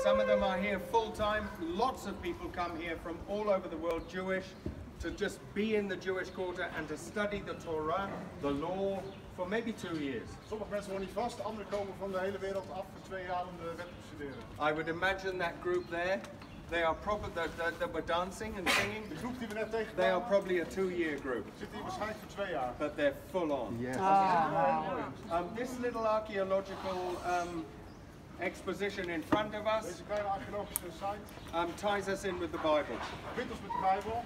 Some of them are here full-time. Lots of people come here from all over the world, Jewish, to just be in the Jewish quarter and to study the Torah, the law, for maybe 2 years. Sommige mensen wonen niet vast, anderen komen van de hele wereld af voor 2 jaar om de wet te studeren. I would imagine that group there, they are probably that were dancing and singing. De groep die we net tegenkwamen, They are probably a 2-year group. zit hier waarschijnlijk voor 2 jaar. But they're full on. Yes. This little archaeological exposition in front of us Deze kleine archeologische site ties us in with the Bible. verbindt ons met de Bijbel.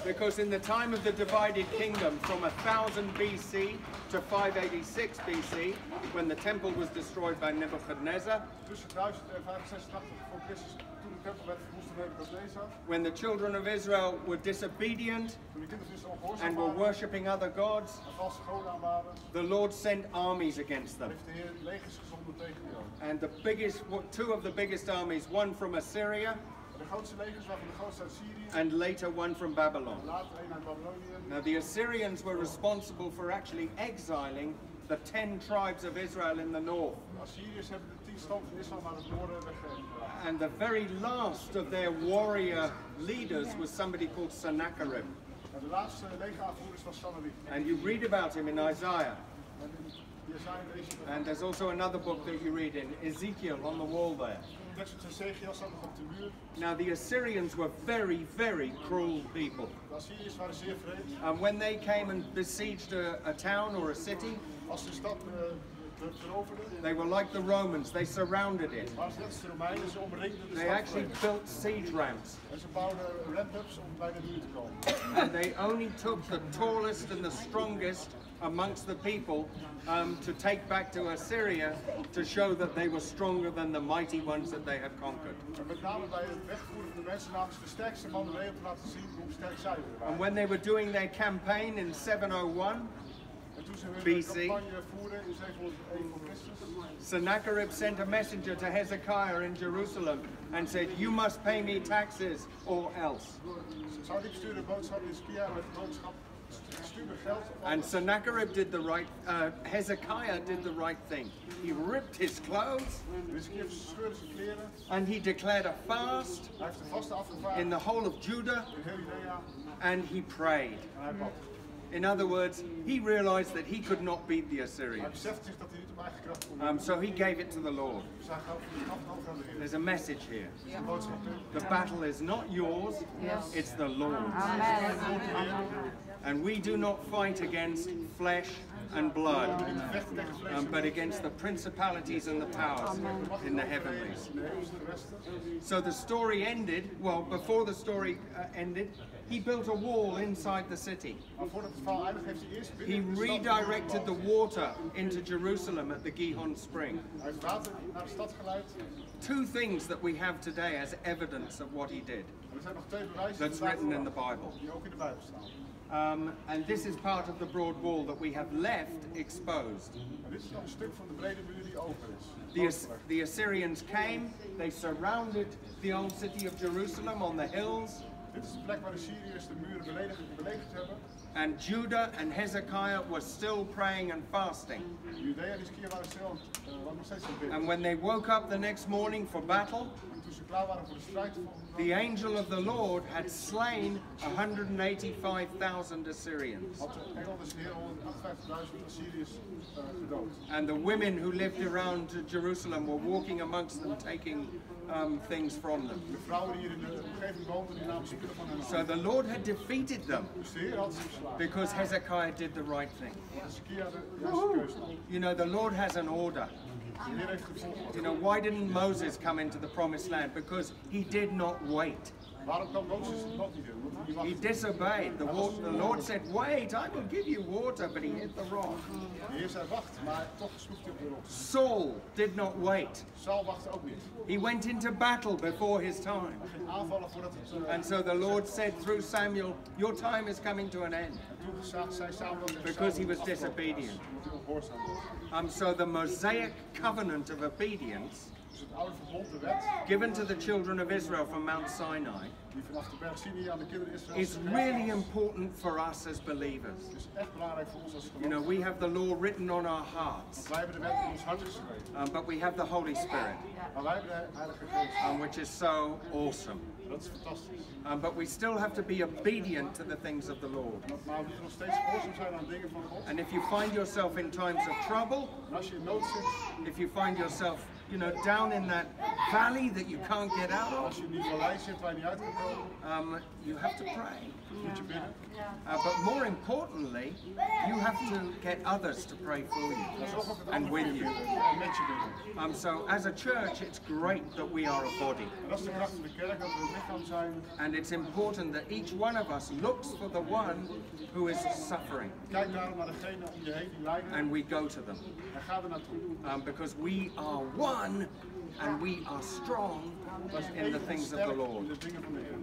Because in the time of the divided kingdom, from 1000 BC to 586 BC, when the temple was destroyed by Nebuchadnezzar, Tussen 1000 en 586 voor Christus, toen de tempel werd verwoest door Nebuchadnezzar, when the children of Israel were disobedient toen de kinderen dus and ongehoorzaam were waren worshipping other gods, en valse goden aanbaden, the Lord sent armies against them. heeft de Heer legers gezonden tegen jou. And two of the biggest armies, one from Assyria De grootste legers waren de grootste uit Syrië, and later one from Babylon. later een uit Babylonië. Now the Assyrians were responsible for actually exiling the 10 tribes of Israel in the north. De Assyriërs hebben de 10 stammen van Israël naar het noorden weggebracht. And the very last of their warrior leaders was somebody called Sennacherib. En de laatste legeraanvoerders was Sanherib. And you read about him in Isaiah. En hier zijn deze. And there's also another book that you read in, Ezekiel, on the wall there. Tekst uit Ezekiel staat nog op de muur. Now the Assyrians were very, very cruel people. De Assyriërs waren zeer vreed. And when they came and besieged a town or a city, Als de stad veroverden, they were like the Romans, they surrounded it. waren ze net als de Romeinen, ze omringden de They stad. actually built siege ramps. En ze bouwden ramp-ups om bij de muur te komen. And they only took the tallest and the strongest amongst the people to take back to Assyria to show that they were stronger than the mighty ones that they had conquered. En met name bij het wegvoeren van de mensen namen ze de sterkste mannen mee om te laten zien hoe sterk zij waren. And when they were doing their campaign in 701, En toen ze hun BC. campagne voerden in 701 voor Christus, Sennacherib sent a messenger to Hezekiah in Jerusalem and said, "You must pay me taxes or else." Sanherib stuurde een boodschap in Skia met de boodschap, stuur me geld. Of And anders. Sennacherib did the right, Hezekiah did the right thing. He ripped his clothes Dus Skia scheurde zijn kleren. and he declared a fast Hij heeft de vaste afgevraagd in in the whole of Judah heel Judea. and he prayed. En hij bad. In other words, he realized that he could not beat the Hij Assyrians. besefte zich dat hij niet op eigen kracht kon doen. So he gave it to the Lord. Dus hij gaf het over aan de Heer. There's a message here. Een boodschap in. The battle is not yours, it's the Lord's. And we do not fight against flesh and blood, Vechten tegen vlees en but against the principalities and the powers in the heavenlies. de hemels en de westen. So the story ended, well, before the story ended, he built a wall inside the city. Maar voordat het verhaal eindigt, heeft hij eerst He binnen de stad redirected the gebouwd. water into Jerusalem at the Gihon Spring. Hij heeft water naar de stad geleid. Two things that we have today as evidence of what he did. En er zijn nog 2 bewijzen That's written in the Bible. die ook in de Bijbel staan. And this is part of the broad wall that we have left exposed. En dit is nog een stuk van de brede muur die open is. The Assyrians came, they surrounded the old city of Jerusalem on the hills, Dit is de plek waar de Syriërs de muren belegerd hebben. and Judah and Hezekiah were still praying and fasting. Judea en Skia waren stil, waren nog steeds aan het bidden. And when they woke up the next morning for battle, En toen ze klaar waren voor de strijd, the angel of the Lord had slain 185,000 Assyrians. had de engel des Heer 158.000 Assyriërs gedood. And the women who lived around Jerusalem were walking amongst them, taking things from them. De vrouwen die hier in de omgeving woonden, die namen spullen van hen aan. So the Lord had defeated them Dus de Heer had ze verslagen. because Hezekiah did the right thing. Want Skia de juiste keuze nam. You know, the Lord has an order. De Heer heeft gevolgd. You know, why didn't Moses come into the promised land? Because he did not wait. Waarom kwam Mozes het land niet in? Want hij He wachtte. disobeyed. The Lord said, wait, I will give you water, but he hit the rock. De Heer zei wacht, maar toch sloeg hij op de rots. Saul did not wait. Saul wachtte ook niet. He went into battle before his time. Hij ging aanvallen voordat het... And so the Lord said through Samuel, your time is coming to an end. toegestaan zijn samen dat er because he was afgelopen disobedient. omdat hij ongehoorzaam was. So the Mosaic covenant of obedience Dus het oude verbond, de wet, given to the children of Israel from Mount Sinai die vanaf de berg Sinai aan de kinderen Israël is really important for us as believers. is echt belangrijk voor ons als You know, gelovigen. we have the law written on our hearts, Want wij hebben de wet in ons hart geschreven. but we have the Holy Spirit, Maar wij hebben de Heilige Geest. which is so awesome. Dat is fantastisch. But we still have to be obedient to the things of the Lord. Maar we moeten nog steeds gehoorzaam zijn aan dingen van God. And if you find yourself in times of trouble, En als je in nood zit, if you find yourself, you know, down in that valley that you can't get out als je in die vallei zit waar je niet uit kan komen, of, you have to pray. moet je bidden. But more importantly, you have to get others to pray for you Zorg ook dat and anderen with voor je you. bidden en met je bidden. So as a church, it's great that we are a body. En dat is de kracht van de kerk, dat we een lichaam zijn. And it's important that each one of us looks for the one who is suffering, Kijk daarom naar degene om je heen die lijden and we go to them. en ga er naartoe. Because we are one and we are strong Dat is in the één things of sterk the Lord. in de dingen van de Heer.